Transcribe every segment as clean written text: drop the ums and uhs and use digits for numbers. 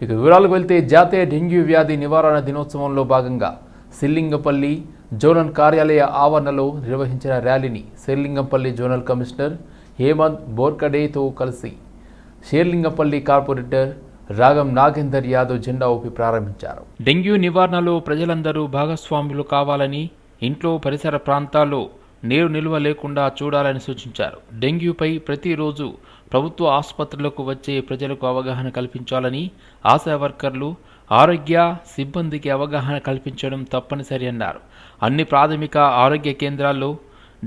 ఇక వివరాలకు వెళ్తే జాతీయ డెంగ్యూ వ్యాధి నివారణ దినోత్సవంలో భాగంగా సిల్లింగపల్లి జోనల్ కార్యాలయ ఆవరణలో నిర్వహించిన ర్యాలీని సిల్లింగపల్లి జోనల్ కమిషనర్ హేమంత్ బోర్కడేతో కలిసి షేర్లింగపల్లి కార్పొరేటర్ రాగం నాగేందర్ యాదవ్ జెండా ఊపి ప్రారంభించారు. డెంగ్యూ నివారణలో ప్రజలందరూ భాగస్వాములు కావాలని, ఇంట్లో పరిసర ప్రాంతాల్లో నీరు నిల్వ లేకుండా చూడాలని సూచించారు. డెంగ్యూపై ప్రతిరోజు ప్రభుత్వ ఆసుపత్రులకు వచ్చే ప్రజలకు అవగాహన కల్పించాలని, ఆశా వర్కర్లు, ఆరోగ్య సిబ్బందికి అవగాహన కల్పించడం తప్పనిసరి అన్నారు. అన్ని ప్రాథమిక ఆరోగ్య కేంద్రాల్లో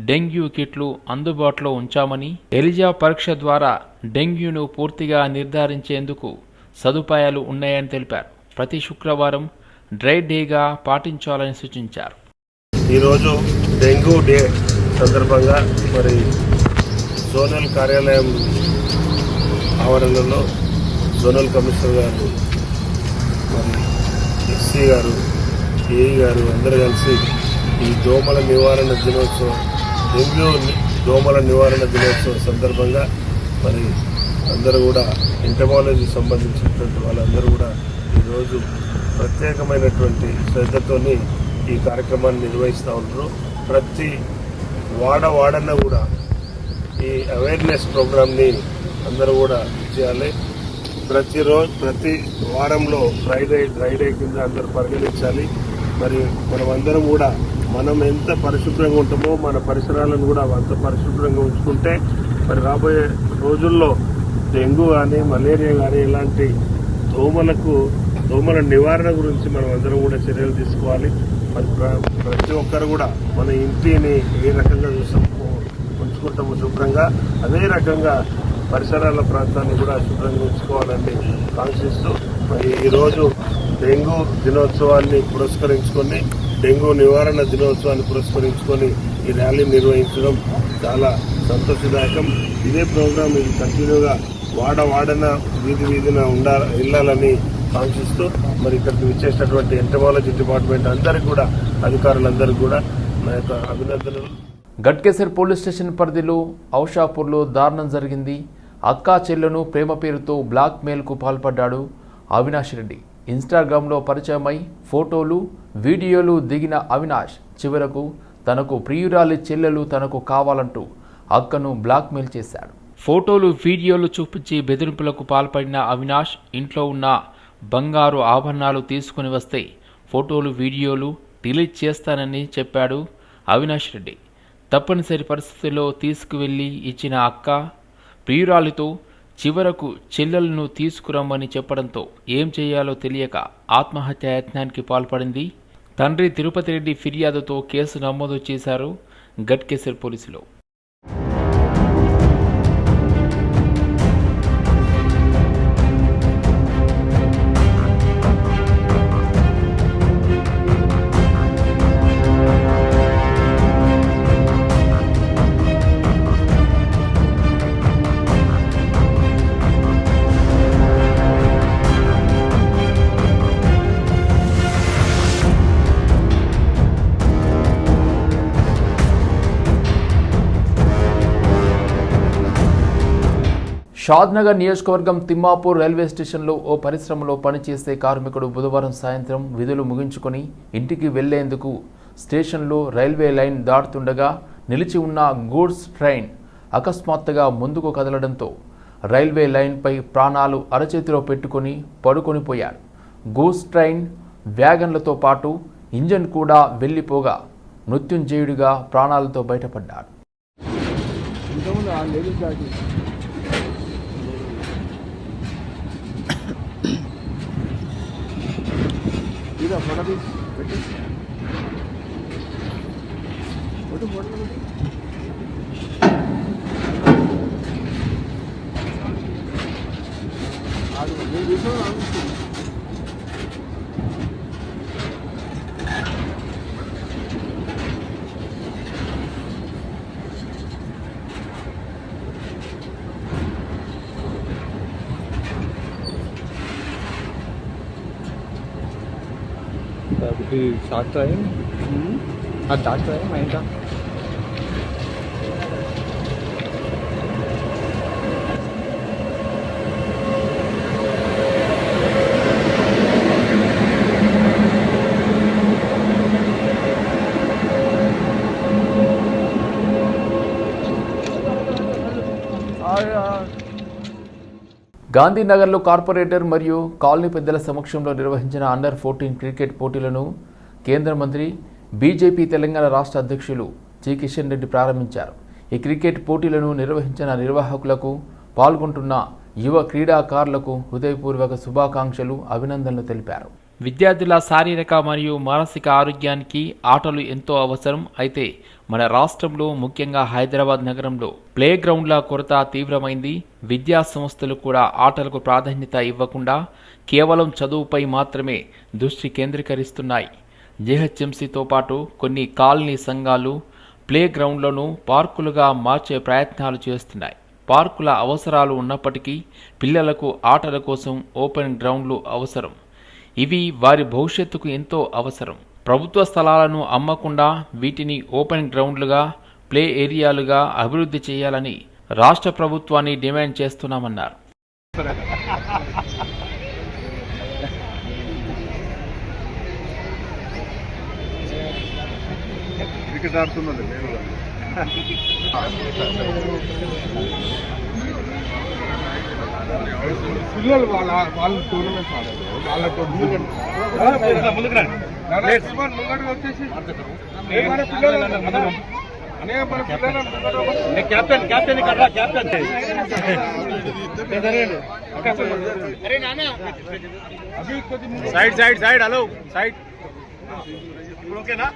డెంగ్యూ కిట్లు అందుబాటులో ఉంచామని, ఎలిజా పరీక్ష ద్వారా డెంగ్యూను పూర్తిగా నిర్ధారించేందుకు సదుపాయాలు ఉన్నాయని తెలిపారు. ప్రతి శుక్రవారం డ్రై డేగా పాటించాలని సూచించారు. ఈరోజు డెంగ్యూ డే సందర్భంగా మరి జోనల్ కార్యాలయం ఆవరణలో జోనల్ కమిషనర్ గారు, మరి ఎస్సీ గారు, ఏఈ గారు అందరూ కలిసి ఈ దోమల నివారణ దినోత్సవం, డెంగ్యూ దోమల నివారణ దినోత్సవం సందర్భంగా మరి అందరూ కూడా ఎంటమాలజీ సంబంధించినటువంటి వాళ్ళందరూ కూడా ఈరోజు ప్రత్యేకమైనటువంటి శ్రద్ధతోని ఈ కార్యక్రమాన్ని నిర్వహిస్తూ ఉంటారు. ప్రతి వాడన కూడా ఈ అవేర్నెస్ ప్రోగ్రామ్ని అందరూ కూడా చేయాలి. ప్రతి వారంలో డ్రై డే కింద అందరూ పరిగణించాలి. మరి మనమందరం కూడా మనం ఎంత పరిశుభ్రంగా ఉంటామో మన పరిసరాలను కూడా అంత పరిశుభ్రంగా ఉంచుకుంటే మరి రాబోయే రోజుల్లో డెంగ్యూ కానీ, మలేరియా కానీ ఇలాంటి దోమల నివారణ గురించి మనం అందరం కూడా చర్యలు తీసుకోవాలి. మరి ప్రతి ఒక్కరు కూడా మన ఇంటిని ఏ రకంగా ఉంచుకుంటామో శుభ్రంగా, అదే రకంగా పరిసరాల ప్రాంతాన్ని కూడా శుభ్రంగా ఉంచుకోవాలని కాంక్షిస్తూ మరి ఈరోజు డెంగ్యూ దినోత్సవాన్ని పురస్కరించుకొని, డెంగ్యూ నివారణ దినోత్సవాన్ని పురస్కరించుకొని ఈ ర్యాలీ నిర్వహించడం చాలా సంతోషదాయకం. ఇదే ప్రోగ్రాం ఇది కంటిన్యూగా వాడన వీధిన వెళ్ళాలని కాంక్షిస్తూ మరి ఇక్కడికి విచ్చేసినటువంటి ఎంటమాలజీ డిపార్ట్మెంట్ అందరికీ కూడా, అధికారులందరికీ కూడా నా యొక్క అభినందనలు. గట్కేసర్ పోలీస్ స్టేషన్ పరిధిలో ఔషాపూర్లో దారుణం జరిగింది. అక్కా చెల్లెను ప్రేమ పేరుతో బ్లాక్ మెయిల్కు పాల్పడ్డాడు అవినాష్ రెడ్డి. ఇన్స్టాగ్రామ్లో పరిచయమై ఫోటోలు, వీడియోలు దిగిన అవినాష్ చివరకు తనకు ప్రియురాలి చెల్లెలు తనకు కావాలంటూ అక్కను బ్లాక్మెయిల్ చేశాడు. ఫోటోలు, వీడియోలు చూపించి బెదిరింపులకు పాల్పడిన అవినాష్ ఇంట్లో ఉన్న బంగారు ఆభరణాలు తీసుకుని వస్తే ఫోటోలు, వీడియోలు డిలీట్ చేస్తానని చెప్పాడు అవినాష్ రెడ్డి. తప్పనిసరి పరిస్థితుల్లో తీసుకువెళ్లి ఇచ్చిన అక్క ప్రియురాలితో చివరకు చెల్లెలను తీసుకురమ్మని చెప్పడంతో ఏం చేయాలో తెలియక ఆత్మహత్య యత్నానికి పాల్పడింది. తండ్రి తిరుపతి రెడ్డి ఫిర్యాదుతో కేసు నమోదు చేశారు గట్కేసర్ పోలీసులు. షాద్నగర్ నియోజకవర్గం తిమ్మాపూర్ రైల్వే స్టేషన్లో ఓ పరిశ్రమలో పనిచేసే కార్మికుడు బుధవారం సాయంత్రం విధులు ముగించుకొని ఇంటికి వెళ్లేందుకు స్టేషన్లో రైల్వే లైన్ దాటుతుండగా నిలిచి ఉన్న గూడ్స్ ట్రైన్ అకస్మాత్తుగా ముందుకు కదలడంతో రైల్వే లైన్పై ప్రాణాలు అరచేతిలో పెట్టుకొని పడుకొని పోయాడు. గూడ్స్ ట్రైన్ వ్యాగన్లతో పాటు ఇంజన్ కూడా వెళ్లిపోగా మృత్యుంజయుడిగా ప్రాణాలతో బయటపడ్డాడు. अभी साथ तो है हाँ दाट तो है मैं का గాంధీనగర్లో కార్పొరేటర్ మరియు కాలనీ పెద్దల సమక్షంలో నిర్వహించిన అండర్ 14 క్రికెట్ పోటీలను కేంద్ర మంత్రి బీజేపీ తెలంగాణ రాష్ట్ర అధ్యక్షులు జి కిషన్ రెడ్డి ప్రారంభించారు. ఈ క్రికెట్ పోటీలను నిర్వహించిన నిర్వాహకులకు, పాల్గొంటున్న యువ క్రీడాకారులకు హృదయపూర్వక శుభాకాంక్షలు, అభినందనలు తెలిపారు. విద్యార్థుల శారీరక మరియు మానసిక ఆరోగ్యానికి ఆటలు ఎంతో అవసరం. అయితే మన రాష్ట్రంలో ముఖ్యంగా హైదరాబాద్ నగరంలో ప్లే గ్రౌండ్ల కొరత తీవ్రమైంది. విద్యా సంస్థలు కూడా ఆటలకు ప్రాధాన్యత ఇవ్వకుండా కేవలం చదువుపై మాత్రమే దృష్టి కేంద్రీకరిస్తున్నాయి. జీహెచ్ఎంసీతో పాటు కొన్ని కాలనీ సంఘాలు ప్లే గ్రౌండ్లను పార్కులుగా మార్చే ప్రయత్నాలు చేస్తున్నాయి. పార్కుల అవసరాలు ఉన్నప్పటికీ పిల్లలకు ఆటల కోసం ఓపెన్ గ్రౌండ్లు అవసరం. ఇవి వారి భవిష్యత్తుకు ఎంతో అవసరం. ప్రభుత్వ స్థలాలను అమ్మకుండా వీటిని ఓపెన్ గ్రౌండ్లుగా, ప్లే ఏరియాలుగా అభివృద్ధి చేయాలని రాష్ట్ర ప్రభుత్వాన్ని డిమాండ్ చేస్తున్నామన్నారు. పిల్లలు వాళ్ళు టోర్నమెంట్స్ ఆడారు. వాళ్ళతో ముందుకు వచ్చేసి సైడ్ హలో సైడ్ ఓకేనా.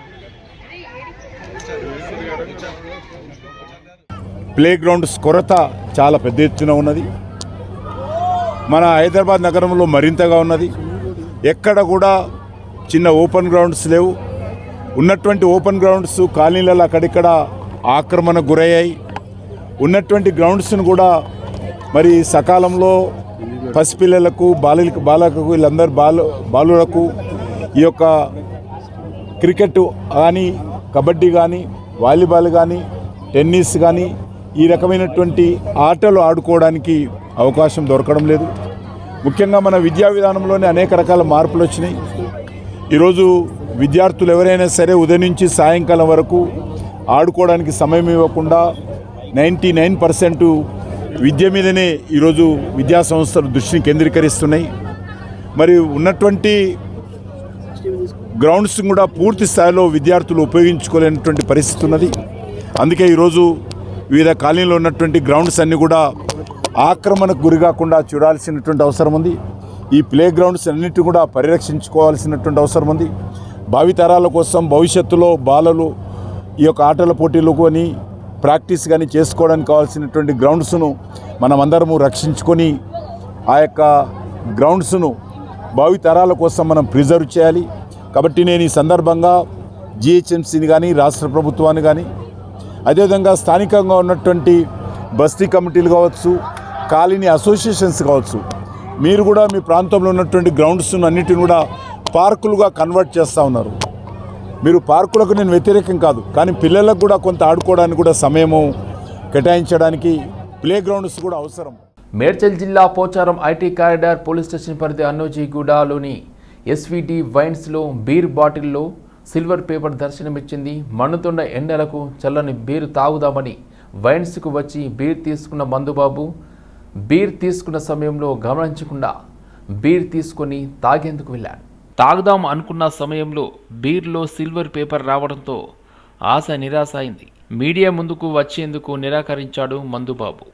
ప్లే గ్రౌండ్స్ కొరత చాలా పెద్ద ఎత్తున ఉన్నది. మన హైదరాబాద్ నగరంలో మరింతగా ఉన్నది. ఎక్కడ కూడా చిన్న ఓపెన్ గ్రౌండ్స్ లేవు. ఉన్నటువంటి ఓపెన్ గ్రౌండ్స్ కాలనీలలో అక్కడిక్కడ ఆక్రమణకు గురయ్యాయి. ఉన్నటువంటి గ్రౌండ్స్ను కూడా మరి సకాలంలో పసిపిల్లలకు, బాలకు వీళ్ళందరూ బాలులకు ఈ యొక్క క్రికెట్ కానీ, కబడ్డీ కానీ, వాలీబాల్ కానీ, టెన్నిస్ కానీ ఈ రకమైనటువంటి ఆటలు ఆడుకోవడానికి అవకాశం దొరకడం లేదు. ముఖ్యంగా మన విద్యా విధానంలోనే అనేక రకాల మార్పులు వచ్చినాయి. ఈరోజు విద్యార్థులు ఎవరైనా సరే ఉదయం నుంచి సాయంకాలం వరకు ఆడుకోవడానికి సమయం ఇవ్వకుండా 99% విద్య మీదనే ఈరోజు విద్యా సంస్థలు దృష్టిని కేంద్రీకరిస్తున్నాయి. మరి ఉన్నటువంటి గ్రౌండ్స్ కూడా పూర్తి స్థాయిలో విద్యార్థులు ఉపయోగించుకోలేనటువంటి పరిస్థితి ఉన్నది. అందుకే ఈరోజు వివిధ కాలనీలో ఉన్నటువంటి గ్రౌండ్స్ అన్నీ కూడా ఆక్రమణకు గురికాకుండా చూడాల్సినటువంటి అవసరం ఉంది. ఈ ప్లే గ్రౌండ్స్ అన్నిటి కూడా పరిరక్షించుకోవాల్సినటువంటి అవసరం ఉంది. భావితరాల కోసం భవిష్యత్తులో బాలలు ఈ యొక్క ఆటల పోటీలు కొని ప్రాక్టీస్ కానీ చేసుకోవడానికి కావాల్సినటువంటి గ్రౌండ్స్ను మనమందరము రక్షించుకొని ఆ యొక్క గ్రౌండ్స్ను భావితరాల కోసం మనం ప్రిజర్వ్ చేయాలి. కాబట్టి నేను ఈ సందర్భంగా జిహెచ్ఎంసీని కానీ, రాష్ట్ర ప్రభుత్వాన్ని కానీ, అదేవిధంగా స్థానికంగా ఉన్నటువంటి బస్తీ కమిటీలు కావచ్చు, కాలనీ అసోసియేషన్స్ కావచ్చు, మీరు కూడా మీ ప్రాంతంలో ఉన్నటువంటి గ్రౌండ్స్ అన్నిటిని కూడా పార్కులుగా కన్వర్ట్ చేస్తూ ఉన్నారు. మీరు పార్కులకు నేను వ్యతిరేకం కాదు, కానీ పిల్లలకు కూడా కొంత ఆడుకోవడానికి కూడా సమయము కేటాయించడానికి ప్లే గ్రౌండ్స్ కూడా అవసరం. మేడ్చల్ జిల్లా Pocharam IT corridor police station పరిధి అన్నోజీగూడలోని ఎస్విటి వైన్స్లో బీర్ బాటిల్లో సిల్వర్ పేపర్ దర్శనమిచ్చింది. మండుతున్న ఎండలకు చల్లని బీర్ తాగుదామని వైన్స్కు వచ్చి బీర్ తీసుకున్న మందుబాబు బీర్ తీసుకున్న సమయంలో గమనించకుండా బీర్ తీసుకొని తాగేందుకు వెళ్ళాడు. తాగుదాం అనుకున్న సమయంలో బీర్లో సిల్వర్ పేపర్ రావడంతో ఆశ నిరాశ అయింది. మీడియా ముందుకు వచ్చేందుకు నిరాకరించాడు మందుబాబు.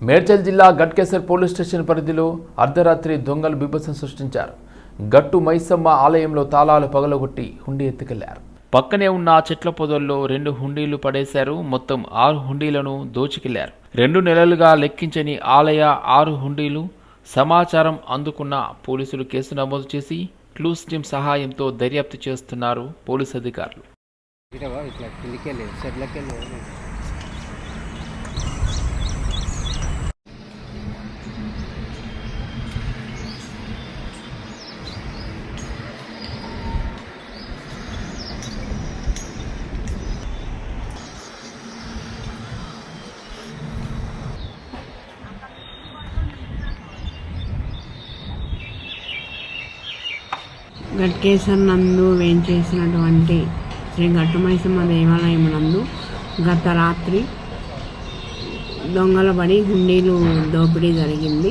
మేడ్చల్ జిల్లా గట్కేసర్ పోలీస్ స్టేషన్ పరిధిలో అర్ధరాత్రి దొంగలు బీభత్సం సృష్టించారు. గట్టు మైసమ్మ ఆలయంలో తాళాలు పగలగొట్టి హుండీ ఎత్తుకెళ్లారు. పక్కనే ఉన్న చెట్ల పొదల్లో 2 హుండీలు పడేశారు. మొత్తం 6 హుండీలను దోచుకెళ్లారు. 2 నెలలుగా లెక్కించని ఆలయ 6 హుండీలు. సమాచారం అందుకున్న పోలీసులు కేసు నమోదు చేసి క్లూస్ టీమ్ సహాయంతో దర్యాప్తు చేస్తున్నారు పోలీసు అధికారులు. గట్కేసర్ నందు వేంచేసినటువంటి శ్రీ గట్టుమైసమ్మ దేవాలయం నందు గత రాత్రి దొంగలబడి హుండీలు దోపిడీ జరిగింది.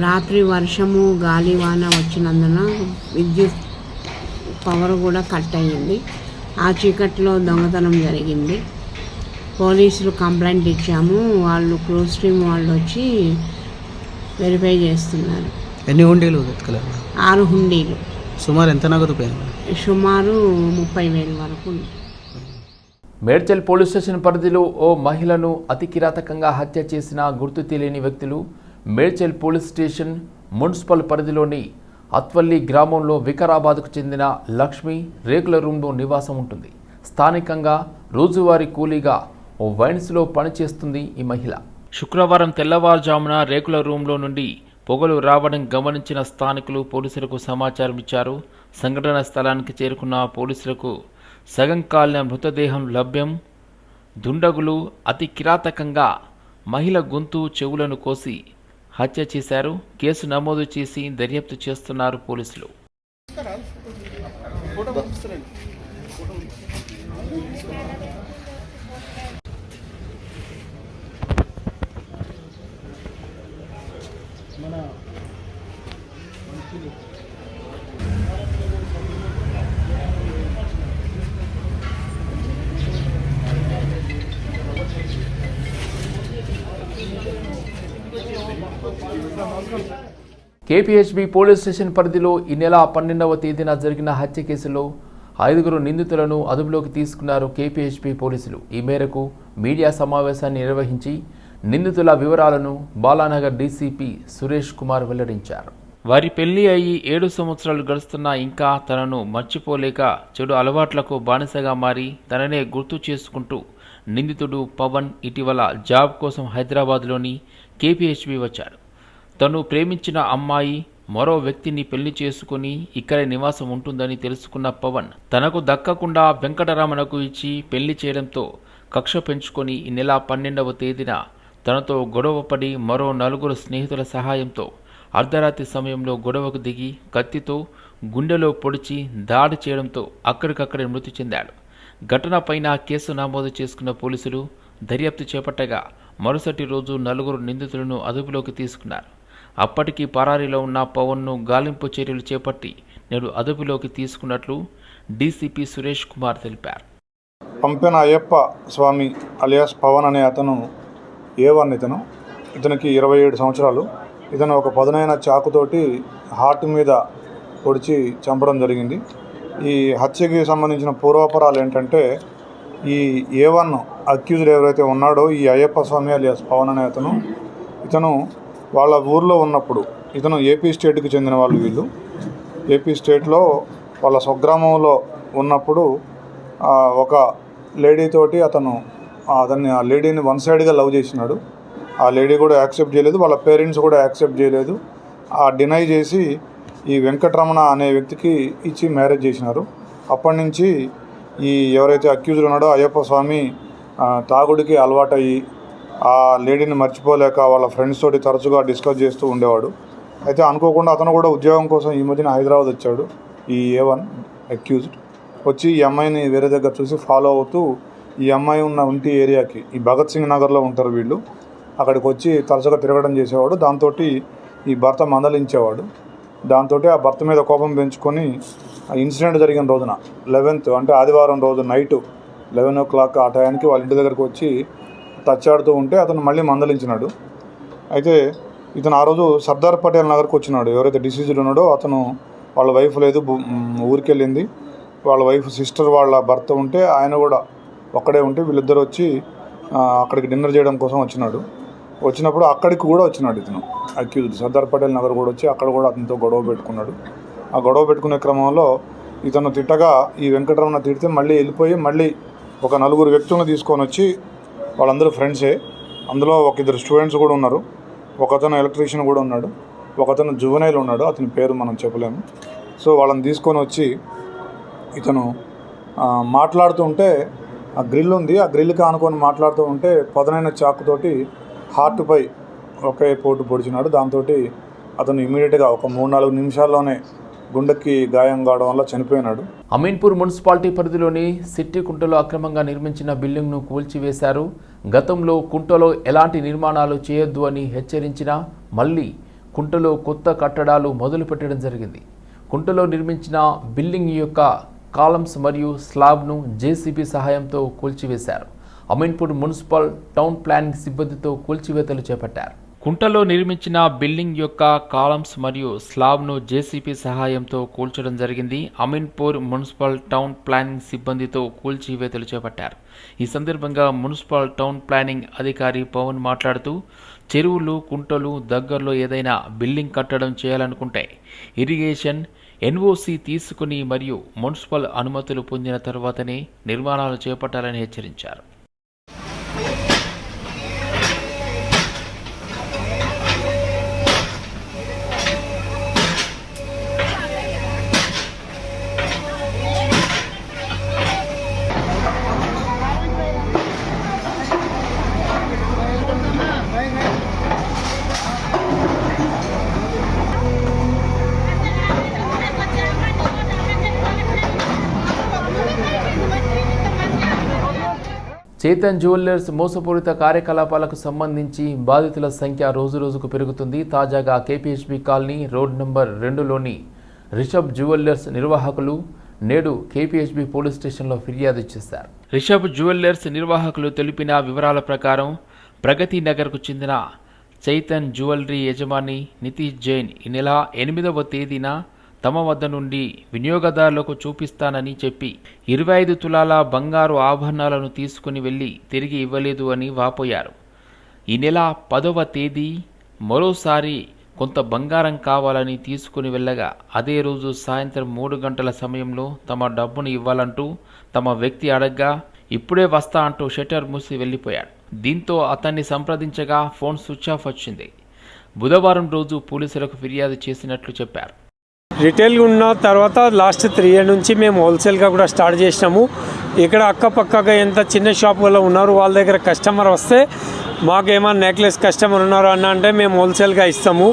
రాత్రి వర్షము గాలివాన వచ్చినందున విద్యుత్ పవర్ కూడా కట్ అయ్యింది. ఆ చీకట్లో దొంగతనం జరిగింది. పోలీసులు కంప్లైంట్ ఇచ్చాము. వాళ్ళు క్రూజ్ టీమ్ వాళ్ళు వచ్చి వెరిఫై చేస్తున్నారు. ఎన్ని హుండీలు వెతకలేదు? 6 హుండీలు. సుమారు ఎంత నగదు పోయింది? సుమారు 30,000 వరకు. మేడ్చల్ పోలీస్ స్టేషన్ పరిధిలో ఓ మహిళను అతి కిరాతకంగా హత్య చేసిన గుర్తు తెలియని వ్యక్తులు మేడ్చల్ పోలీస్ స్టేషన్ మున్సిపల్ పరిధిలోని అత్వల్లి గ్రామంలో వికారాబాద్కు చెందిన లక్ష్మి రేకుల రూమ్లో నివాసం ఉంటుంది. స్థానికంగా రోజువారీ కూలీగా ఓ వైన్స్లో పనిచేస్తుంది ఈ మహిళ. శుక్రవారం తెల్లవారుజామున రేకుల రూమ్లో నుండి పొగలు రావడం గమనించిన స్థానికులు పోలీసులకు సమాచారం ఇచ్చారు. సంఘటన స్థలానికి చేరుకున్న పోలీసులకు సగం కాలిన మృతదేహం లభ్యం. దుండగులు అతి కిరాతకంగా మహిళ గొంతు చెవులను కోసి హత్య చేశారు. కేసు నమోదు చేసి దర్యాప్తు చేస్తున్నారు పోలీసులు. కేపీహెచ్బీ పోలీస్ స్టేషన్ పరిధిలో ఈ నెల 12వ తేదీన జరిగిన హత్య కేసులో 5 నిందితులను అదుపులోకి తీసుకున్నారు కేపీహెచ్బీ పోలీసులు. ఈ మేరకు మీడియా సమావేశాన్ని నిర్వహించి నిందితుల వివరాలను బాలానగర్ డీసీపీ సురేష్ కుమార్ వెల్లడించారు. వారి పెళ్లి అయ్యి 7 సంవత్సరాలు గడుస్తున్నా ఇంకా తనను మర్చిపోలేక చెడు అలవాట్లకు బానిసగా మారి తననే గుర్తు చేసుకుంటూ నిందితుడు పవన్ ఇటీవల జాబ్ కోసం హైదరాబాద్లోని కేపీహెచ్బీ వచ్చాడు. తను ప్రేమించిన అమ్మాయి మరో వ్యక్తిని పెళ్లి చేసుకుని ఇక్కడే నివాసం ఉంటుందని తెలుసుకున్న పవన్ తనకు దక్కకుండా వెంకటరామనకు ఇచ్చి పెళ్లి చేయడంతో కక్ష పెంచుకొని ఈ నెల 12వ తేదీన తనతో గొడవపడి మరో 4 స్నేహితుల సహాయంతో అర్ధరాత్రి సమయంలో గొడవకు దిగి కత్తితో గుండెలో పొడిచి దాడి చేయడంతో అక్కడికక్కడే మృతి చెందాడు. ఘటనపైన కేసు నమోదు చేసుకున్న పోలీసులు దర్యాప్తు చేపట్టగా మరుసటి రోజు 4 నిందితులను అదుపులోకి తీసుకున్నారు. అప్పటికి పరారీలో ఉన్న పవన్ను గాలింపు చర్యలు చేపట్టి నేడు అదుపులోకి తీసుకున్నట్లు డీసీపీ సురేష్ కుమార్ తెలిపారు. పంపెన అయ్యప్ప స్వామి అలియాస్ పవన్ అనే అతను ఇతనికి 27 సంవత్సరాలు. ఇతను ఒక పదునైన చాకుతోటి హార్ట్ మీద పొడిచి చంపడం జరిగింది. ఈ హత్యకి సంబంధించిన పూర్వాపరాలు ఏంటంటే, ఈ A1 అక్యూజ్డ్ ఎవరైతే ఉన్నాడో ఈ అయ్యప్ప స్వామి అలియాస్ పవన్ అనే ఇతను వాళ్ళ ఊర్లో ఉన్నప్పుడు, ఇతను ఏపీ స్టేట్కి చెందిన వాళ్ళు. వీళ్ళు ఏపీ స్టేట్లో వాళ్ళ స్వగ్రామంలో ఉన్నప్పుడు ఒక లేడీతోటి ఆ లేడీని వన్ సైడ్గా లవ్ చేసినాడు. ఆ లేడీ కూడా యాక్సెప్ట్ చేయలేదు, వాళ్ళ పేరెంట్స్ కూడా యాక్సెప్ట్ చేయలేదు. డినై చేసి ఈ వెంకటరమణ అనే వ్యక్తికి ఇచ్చి మ్యారేజ్ చేసినారు. అప్పటి నుంచి ఈ ఎవరైతే అక్యూజ్డ్ ఉన్నాడో అయ్యప్ప స్వామి తాగుడికి అలవాటయ్యి ఆ లేడీని మర్చిపోలేక వాళ్ళ ఫ్రెండ్స్ తోటి తరచుగా డిస్కస్ చేస్తూ ఉండేవాడు. అయితే అనుకోకుండా అతను కూడా ఉద్యోగం కోసం ఈ మధ్యన హైదరాబాద్ వచ్చాడు. ఈ A1 అక్యూజ్డ్ వచ్చి ఈ అమ్మాయిని వేరే దగ్గర చూసి ఫాలో అవుతూ ఈ అమ్మాయి ఉన్న ఇంటి ఏరియాకి, ఈ భగత్ సింగ్ నగర్లో ఉంటారు వీళ్ళు, అక్కడికి వచ్చి తరచుగా తిరగడం చేసేవాడు. దాంతో ఈ భర్త మందలించేవాడు. దాంతో ఆ భర్త మీద కోపం పెంచుకొని ఇన్సిడెంట్ జరిగిన రోజున 11th అంటే ఆదివారం రోజు నైటు 11 o'clock ఆ టయానికి వాళ్ళ ఇంటి దగ్గరకు వచ్చి తచ్చాడుతూ ఉంటే అతను మళ్ళీ మందలించినాడు. అయితే ఇతను ఆ రోజు సర్దార్ పటేల్ నగర్కి వచ్చినాడు. ఎవరైతే డిసీజ్డ్ ఉన్నాడో అతను, వాళ్ళ వైఫ్ లేదు, ఊరికి వెళ్ళింది. వాళ్ళ వైఫ్ సిస్టర్ వాళ్ళ భర్త ఉంటే ఆయన కూడా ఒక్కడే ఉంటే వీళ్ళిద్దరు వచ్చి అక్కడికి డిన్నర్ చేయడం కోసం వచ్చినప్పుడు అక్కడికి కూడా వచ్చినాడు ఇతను అక్యూజ్డ్. సర్దార్ పటేల్ నగర్ కూడా వచ్చి అక్కడ కూడా అతనితో గొడవ పెట్టుకున్నాడు. ఆ గొడవ పెట్టుకునే క్రమంలో ఇతను తిట్టగా ఈ వెంకటరమణ తిడితే మళ్ళీ వెళ్ళిపోయి మళ్ళీ ఒక 4 వ్యక్తులను తీసుకొని వచ్చి, వాళ్ళందరూ ఫ్రెండ్సే, అందులో ఒక 2 స్టూడెంట్స్ కూడా ఉన్నారు, ఒకతను ఎలక్ట్రీషియన్ కూడా ఉన్నాడు, ఒకతను జువెనైల్ ఉన్నాడు, అతని పేరు మనం చెప్పలేము. సో వాళ్ళని తీసుకొని వచ్చి ఇతను మాట్లాడుతూ ఉంటే, ఆ గ్రిల్ ఉంది, ఆ గ్రిల్కి ఆనుకొని మాట్లాడుతూ ఉంటే పదునైన చాకుతోటి హార్ట్పై ఒకే పోటు పొడిచినాడు. దాంతో అతను ఇమీడియట్గా ఒక 3-4 నిమిషాల్లోనే గుండెకి గాయం కావడం వల్ల చనిపోయినాడు. అమీన్పూర్ మున్సిపాలిటీ పరిధిలోని సిట్టి కుంటలో అక్రమంగా నిర్మించిన బిల్డింగ్ను కూల్చివేశారు. గతంలో కుంటలో ఎలాంటి నిర్మాణాలు చేయొద్దు అని హెచ్చరించినా మళ్ళీ కుంటలో కొత్త కట్టడాలు మొదలుపెట్టడం జరిగింది. కుంటలో నిర్మించిన బిల్డింగ్ యొక్క కాలమ్స్ మరియు స్లాబ్ను జేసీబీ సహాయంతో కూల్చివేశారు. అమీన్పూర్ మున్సిపల్ టౌన్ ప్లానింగ్ సిబ్బందితో కూల్చివేతలు చేపట్టారు. కుంటలో నిర్మించిన బిల్డింగ్ యొక్క కాలమ్స్ మరియు స్లాబ్ను జేసీబీ సహాయంతో కూల్చడం జరిగింది. అమీన్పూర్ మున్సిపల్ టౌన్ ప్లానింగ్ సిబ్బందితో కూల్చివేతలు చేపట్టారు. ఈ సందర్భంగా మున్సిపల్ టౌన్ ప్లానింగ్ అధికారి పవన్ మాట్లాడుతూ, చెరువులు, కుంటలు దగ్గరలో ఏదైనా బిల్డింగ్ కట్టడం చేయాలనుకుంటే ఇరిగేషన్, ఎన్ఓసి తీసుకుని మరియు మున్సిపల్ అనుమతులు పొందిన తర్వాతనే నిర్మాణాలు చేపట్టాలని హెచ్చరించారు. చేతన్ జ్యువెలర్స్ మోసపూరిత కార్యకలాపాలకు సంబంధించి బాధితుల సంఖ్య రోజురోజుకు పెరుగుతుంది. తాజాగా కేపీహెచ్బీ కాలనీ రోడ్ నంబర్ 2లోని రిషబ్ జ్యువెలర్స్ నిర్వాహకులు నేడు కేపీహెచ్బీ పోలీస్ స్టేషన్లో ఫిర్యాదు చేశారు. రిషబ్ జ్యువెలర్స్ నిర్వాహకులు తెలిపిన వివరాల ప్రకారం ప్రగతి నగర్కు చెందిన చైతన్ జ్యువెలరీ యజమాని నితీష్ జైన్ ఈ నెల 8వ తేదీన తమ వద్ద నుండి వినియోగదారులకు చూపిస్తానని చెప్పి 25 తులాల బంగారు ఆభరణాలను తీసుకుని వెళ్లి తిరిగి ఇవ్వలేదు అని వాపోయారు. ఈ నెల 10వ తేదీ మరోసారి కొంత బంగారం కావాలని తీసుకుని వెళ్ళగా అదే రోజు సాయంత్రం 3 గంటల సమయంలో తమ డబ్బును ఇవ్వాలంటూ తమ వ్యక్తి అడగ్గా ఇప్పుడే వస్తా అంటూ షట్టర్ మూసి వెళ్ళిపోయాడు. దీంతో అతన్ని సంప్రదించగా ఫోన్ స్విచ్ ఆఫ్ వచ్చింది. బుధవారం రోజు పోలీసులకు ఫిర్యాదు చేసినట్లు చెప్పారు. రిటైల్ ఉన్న తర్వాత లాస్ట్ 3 ఇయర్ నుంచి మేము హోల్సేల్గా కూడా స్టార్ట్ చేసినాము. ఇక్కడ అక్కపక్కగా ఎంత చిన్న షాప్ వల్ల ఉన్నారు, వాళ్ళ దగ్గర కస్టమర్ వస్తే మాకేమన్నా నెక్లెస్ కస్టమర్ ఉన్నారు అన్న అంటే మేము హోల్సేల్గా ఇస్తాము.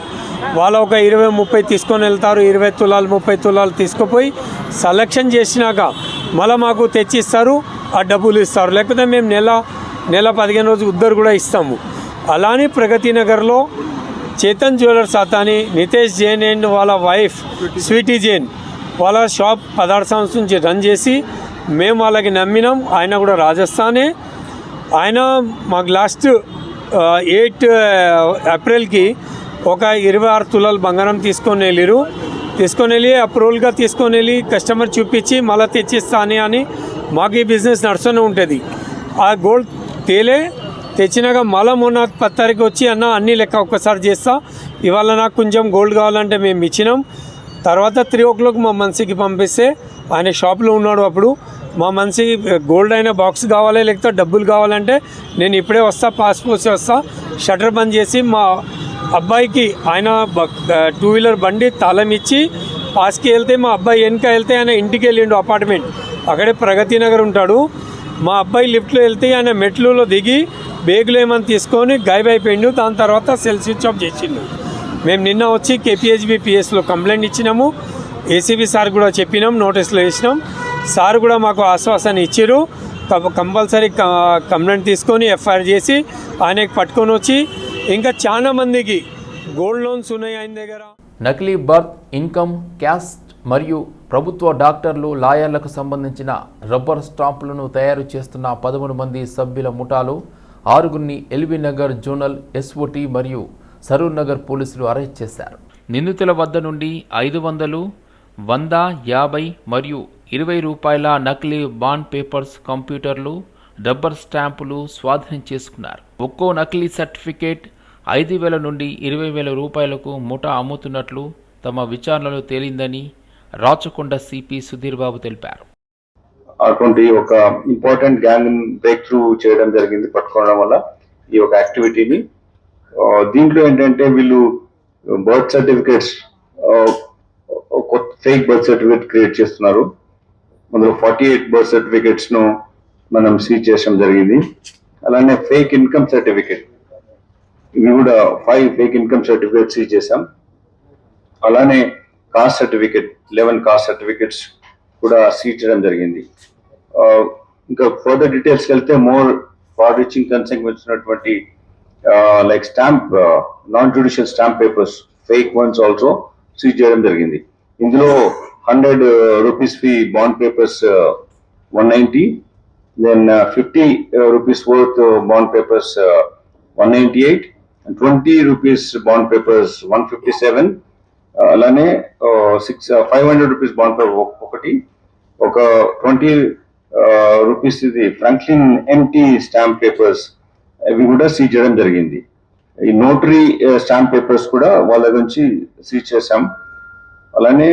వాళ్ళు ఒక 20-30 తీసుకొని వెళ్తారు. 20 తులాలు 30 తులాలు తీసుకుపోయి సెలెక్షన్ చేసినాక మళ్ళీ మాకు తెచ్చిస్తారు, ఆ డబ్బులు ఇస్తారు. లేకపోతే మేము నెల 15 రోజు ఉద్దరు కూడా ఇస్తాము. అలానే ప్రగతి నగర్లో చేతన్ జ్యువెలర్స్ అతని నితేష్ జైన్ అండ్ వాళ్ళ వైఫ్ స్వీటీ జైన్ వాళ్ళ షాప్ 16 సంవత్సరం నుంచి రన్ చేసి మేము వాళ్ళకి నమ్మినాం. ఆయన కూడా రాజస్థానే. ఆయన మాకు లాస్ట్ 8 ఏప్రిల్కి ఒక 26 తులాలు బంగారం తీసుకొని వెళ్ళి అప్రూవల్గా తీసుకొని వెళ్ళి కస్టమర్ చూపించి మళ్ళీ తెచ్చిస్తానే అని మాకు ఈ బిజినెస్ నడుస్తూనే ఉంటుంది. ఆ గోల్డ్ తెచ్చినాక మళ్ళీ మొన్న 10 తారీఖు వచ్చి అన్న అన్ని లెక్క ఒక్కసారి చేస్తా, ఇవాళ నాకు కొంచెం గోల్డ్ కావాలంటే మేము ఇచ్చినాం. తర్వాత 3 o'clock మా మనిషికి పంపిస్తే ఆయన షాప్లో ఉన్నాడు. అప్పుడు మా మనిషికి గోల్డ్ అయిన బాక్స్ కావాలి లేకపోతే డబ్బులు కావాలంటే నేను ఇప్పుడే వస్తా, పాస్పోర్ట్ వస్తా, షట్టర్ బంద్ చేసి మా అబ్బాయికి ఆయన 2 వీలర్ బండి తాళం ఇచ్చి పాస్కి వెళ్తే మా అబ్బాయి వెనక వెళ్తే ఆయన ఇంటికి వెళ్ళిండు అపార్ట్మెంట్, అక్కడే ప్రగతి నగర్ ఉంటాడు. మా అబ్బాయి లిఫ్ట్లో వెళ్తే ఆయన మెట్లలో దిగి బేగులు ఏమని తీసుకొని గాయబ్ అయిపోయిండు. దాని తర్వాత సెల్ స్విచ్ ఆఫ్ చేసిండు. మేము నిన్న వచ్చి కేపీహెచ్బీ పిఎస్లో కంప్లైంట్ ఇచ్చినాము. ఏసీబీ సార్ కూడా చెప్పినాం, నోటీసులు వేసినాం. సార్ కూడా మాకు ఆశ్వాసాన్ని ఇచ్చారు. కంపల్సరీ కంప్లైంట్ తీసుకొని ఎఫ్ఐఆర్ చేసి ఆయనకి పట్టుకొని వచ్చి ఇంకా చాలా మందికి గోల్డ్ లోన్స్ ఉన్నాయి ఆయన దగ్గర. నకిలీ బర్త్, ఇన్కమ్, క్యాస్ట్ మరియు ప్రభుత్వ డాక్టర్లు, లాయర్లకు సంబంధించిన రబ్బర్ స్టాంపులను తయారు చేస్తున్న 13 మంది సభ్యుల ముఠాలో 6గురిని ఎల్బీ నగర్ జోనల్ ఎస్ఓటీ మరియు సరూర్ నగర్ పోలీసులు అరెస్ట్ చేశారు. నిందితుల వద్ద నుండి 500, 100, 50 మరియు 20 రూపాయల నకిలీ బాండ్ పేపర్స్, కంప్యూటర్లు, రబ్బర్ స్టాంపులు స్వాధీనం చేసుకున్నారు. ఒక్కో నకిలీ సర్టిఫికేట్ 5,000 నుండి 20,000 రూపాయలకు ముఠా అమ్ముతున్నట్లు తమ విచారణలో తేలిందని రాచకొండ సిపి సుధీర్ బాబు తెలిపారు. అటువంటి ఒక ఇంపార్టెంట్ గ్యాంగ్ బ్రేక్ త్రూ చేయడం జరిగింది పట్టుకోవడం వల్ల ఈ ఒక యాక్టివిటీని. దీంట్లో ఏంటంటే వీళ్ళు birth certificates, fake birth certificate create చేస్తున్నారు. అందులో 48 బర్త్ సర్టిఫికేట్స్ ను మనం సీజ్ చేయడం జరిగింది. అలానే ఫేక్ ఇన్కమ్ సర్టిఫికేట్, ఇవి కూడా 5 ఫేక్ ఇన్కమ్ సర్టిఫికేట్ సీజ్ చేశాం. అలానే కాస్ట్ సర్టిఫికెట్ 11 కాస్ట్ సర్టిఫికెట్స్ కూడా సీజ్ చేయడం జరిగింది. ఇంకా ఫర్దర్ డీటెయిల్స్కి వెళ్తే మోర్ ఫార్ రీచింగ్ కన్సర్న్ వచ్చినటువంటి like stamp non judicial stamp papers fake ones also seize చేయడం జరిగింది. ఇందులో 100 rupees fee bond papers 190, then 50 rupees worth bond papers 198, 20 rupees bond papers 157, అలానే 500 రూపీస్ బాండ్ పేపర్ ఒకటి, ఒక 20 రూపీస్ ఇది ఫ్రాంక్లిన్ ఎంటీ స్టాంప్ పేపర్స్ అవి కూడా సీజ్ చేయడం జరిగింది. ఈ నోటరీ స్టాంప్ పేపర్స్ కూడా వాళ్ళ దగ్గర నుంచి సీజ్ చేశాం. అలానే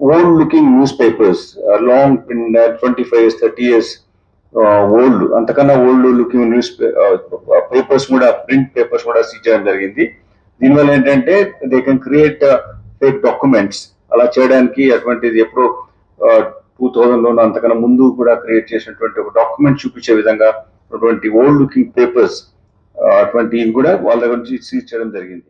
old looking news papers long 25 years 30 years old, అంతకన్నా ఓల్డ్ లుకింగ్ న్యూస్ పేపర్స్ కూడా ప్రింట్ పేపర్స్ కూడా సీజ్ చేయడం జరిగింది. దీనివల్ల ఏంటంటే they can create fake documents. అలా చేయడానికి అటువంటిది ఎప్పుడో 2000లోనూ అంతకన్నా ముందు కూడా క్రియేట్ చేసినటువంటి ఒక డాక్యుమెంట్ చూపించే విధంగా అటువంటి ఓల్డ్ లుకింగ్ పేపర్స్ అటువంటివి కూడా వాళ్ళ దగ్గర నుంచి సీజ్ చేయడం జరిగింది.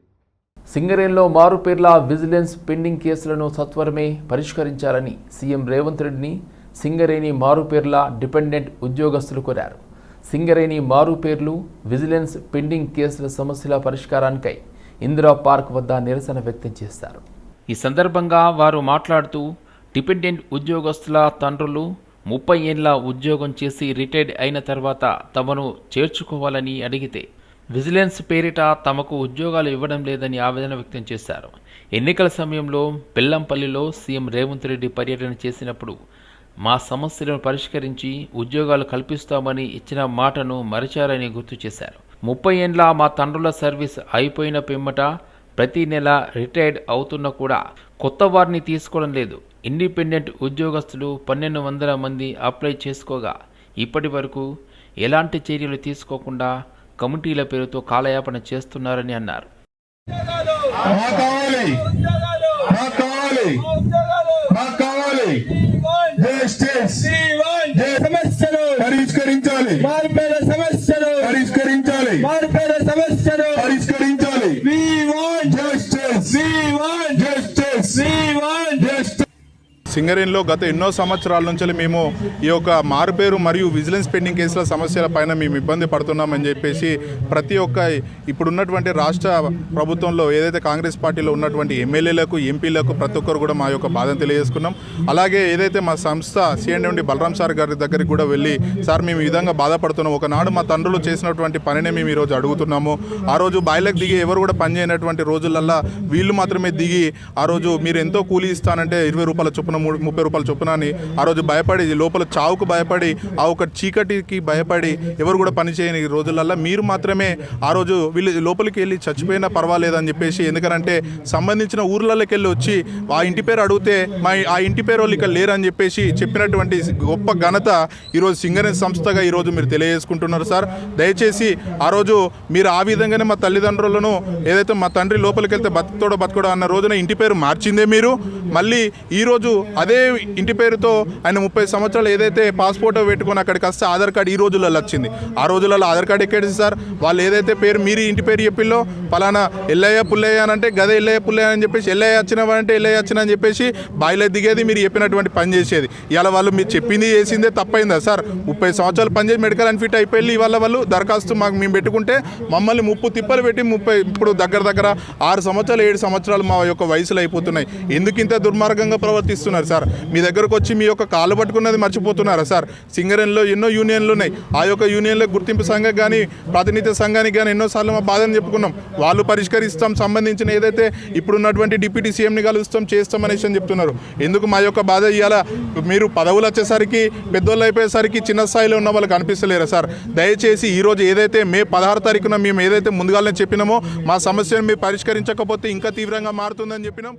సింగరేణిలో మారుపేర్ల విజిలెన్స్ పెండింగ్ కేసులను సత్వరమే పరిష్కరించాలని సీఎం రేవంత్ రెడ్డిని సింగరేణి మారుపేర్ల డిపెండెంట్ ఉద్యోగస్తులు కోరారు. సింగరేణి మారుపేర్లు విజిలెన్స్ పెండింగ్ కేసుల సమస్యల పరిష్కారానికై ఇందిరా పార్క్ వద్ద నిరసన వ్యక్తం చేశారు. ఈ సందర్భంగా వారు మాట్లాడుతూ డిపెండెంట్ ఉద్యోగస్తుల తండ్రులు 30 ఏళ్ల ఉద్యోగం చేసి రిటైర్డ్ అయిన తర్వాత తమను చేర్చుకోవాలని అడిగితే విజిలెన్స్ పేరిట తమకు ఉద్యోగాలు ఇవ్వడం లేదని ఆవేదన వ్యక్తం చేశారు. ఎన్నికల సమయంలో బెల్లంపల్లిలో సీఎం రేవంత్ రెడ్డి పర్యటన చేసినప్పుడు మా సమస్యలను పరిష్కరించి ఉద్యోగాలు కల్పిస్తామని ఇచ్చిన మాటను మరిచారని గుర్తు చేశారు. 30 ఏళ్ల మా తండ్రుల సర్వీస్ అయిపోయిన పిమ్మట ప్రతి నెల రిటైర్డ్ అవుతున్న కూడా కొత్త వారిని తీసుకోవడం లేదు. ఇండిపెండెంట్ ఉద్యోగస్తులు 1200 మంది అప్లై చేసుకోగా ఇప్పటి వరకు ఎలాంటి చర్యలు తీసుకోకుండా కమిటీల పేరుతో కాలయాపన చేస్తున్నారని అన్నారు. సింగరేణిలో గత ఎన్నో సంవత్సరాల నుంచి మేము ఈ యొక్క మారుపేరు మరియు విజిలెన్స్ పెండింగ్ కేసుల సమస్యల పైన మేము ఇబ్బంది పడుతున్నామని చెప్పేసి ప్రతి ఒక్క ఇప్పుడున్నటువంటి రాష్ట్ర ప్రభుత్వంలో ఏదైతే కాంగ్రెస్ పార్టీలో ఉన్నటువంటి ఎమ్మెల్యేలకు ఎంపీలకు ప్రతి ఒక్కరు కూడా మా యొక్క బాధను తెలియజేసుకున్నాం. అలాగే ఏదైతే మా సంస్థ సిఎండి బలరాం సార్ గారి దగ్గరికి కూడా వెళ్ళి సార్ మేము ఈ విధంగా బాధపడుతున్నాం, ఒకనాడు మా తండ్రులు చేసినటువంటి పనినే మేము ఈరోజు అడుగుతున్నాము. ఆ రోజు బాయిలకు దిగి ఎవరు కూడా పని చేయనటువంటి రోజులల్లా వీళ్ళు మాత్రమే దిగి ఆ రోజు మీరు ఎంతో కూలీ ఇస్తానంటే 20 రూపాయల చొప్పున 30 రూపాయల చొప్పున అని ఆ రోజు భయపడి లోపల చావుకు భయపడి ఆ ఒక చీకటికి భయపడి ఎవరు కూడా పని చేయని రోజులల్లా మీరు మాత్రమే ఆ రోజు వీళ్ళు లోపలికి వెళ్ళి చచ్చిపోయినా పర్వాలేదని చెప్పేసి, ఎందుకంటే సంబంధించిన ఊర్లలోకి వెళ్ళి వచ్చి ఆ ఇంటి పేరు అడిగితే ఆ ఇంటి పేరు వాళ్ళు ఇక్కడ లేరని చెప్పేసి చెప్పినటువంటి గొప్ప ఘనత ఈరోజు సింగరేణి సంస్థగా ఈరోజు మీరు తెలియజేసుకుంటున్నారు సార్. దయచేసి ఆ రోజు మీరు ఆ విధంగానే మా తల్లిదండ్రులను ఏదైతే మా తండ్రి లోపలికి వెళ్తే బతుకుతోడో బతుకోడో అన్న రోజున ఇంటి పేరు మార్చిందే మీరు, మళ్ళీ ఈరోజు అదే ఇంటి పేరుతో ఆయన 30 సంవత్సరాలు ఏదైతే పాస్పోర్ట్ పెట్టుకొని అక్కడికి వస్తే ఆధార్ కార్డు ఈ రోజులలో వచ్చింది. ఆ రోజులలో ఆధార్ కార్డు ఎక్కడిది సార్? వాళ్ళు ఏదైతే పేరు మీరు ఇంటి పేరు చెప్పిల్లో పలానా ఎల్లయ్య పుల్లయ్య అని అంటే గదే ఎల్లయ్య పుల్లయ్య అని చెప్పేసి ఎల్లయ్య వచ్చినవంటే ఎల్లయ్య వచ్చిన అని చెప్పేసి బాయిలో దిగేది మీరు చెప్పినటువంటి పని చేసేది. ఇవాళ వాళ్ళు మీరు చెప్పింది చేసిందే తప్పైందా సార్? 30 సంవత్సరాలు పనిచేసి మెడికల్ అన్ఫిట్ అయిపోయి ఇవాళ వాళ్ళు దరఖాస్తు మాకు మేము పెట్టుకుంటే మమ్మల్ని 30 తిప్పలు పెట్టి ఇప్పుడు దగ్గర 6 సంవత్సరాలు 7 సంవత్సరాలు మా యొక్క వయసులో అయిపోతున్నాయి. ఎందుకు ఇంత దుర్మార్గంగా ప్రవర్తిస్తున్నారు సార్? మీ దగ్గరకు వచ్చి మీ యొక్క కాళ్ళు పట్టుకున్నది మర్చిపోతున్నారా సార్? సింగరేణిలో ఎన్నో యూనియన్లు ఉన్నాయి. ఆ యొక్క యూనియన్లో గుర్తింపు సంఘం కానీ ప్రాతినిధ్య సంఘానికి కానీ ఎన్నోసార్లు మా బాధను చెప్పుకున్నాం. వాళ్ళు పరిష్కరిస్తాం, సంబంధించిన ఏదైతే ఇప్పుడున్నటువంటి డిప్యూటీ సీఎంని కలుస్తాం చేస్తాం అనేసి అని చెప్తున్నారు. ఎందుకు మా యొక్క బాధ ఇవ్వాలా? మీరు పదవులు వచ్చేసరికి పెద్దోళ్ళు అయిపోయేసరికి చిన్న స్థాయిలో ఉన్న వాళ్ళకి అనిపిస్తలేరా సార్? దయచేసి ఈరోజు ఏదైతే మే 16 తారీఖున మేము ఏదైతే ముందుగానే చెప్పినామో మా సమస్యను మీరు పరిష్కరించకపోతే ఇంకా తీవ్రంగా మారుతుందని చెప్పినాం.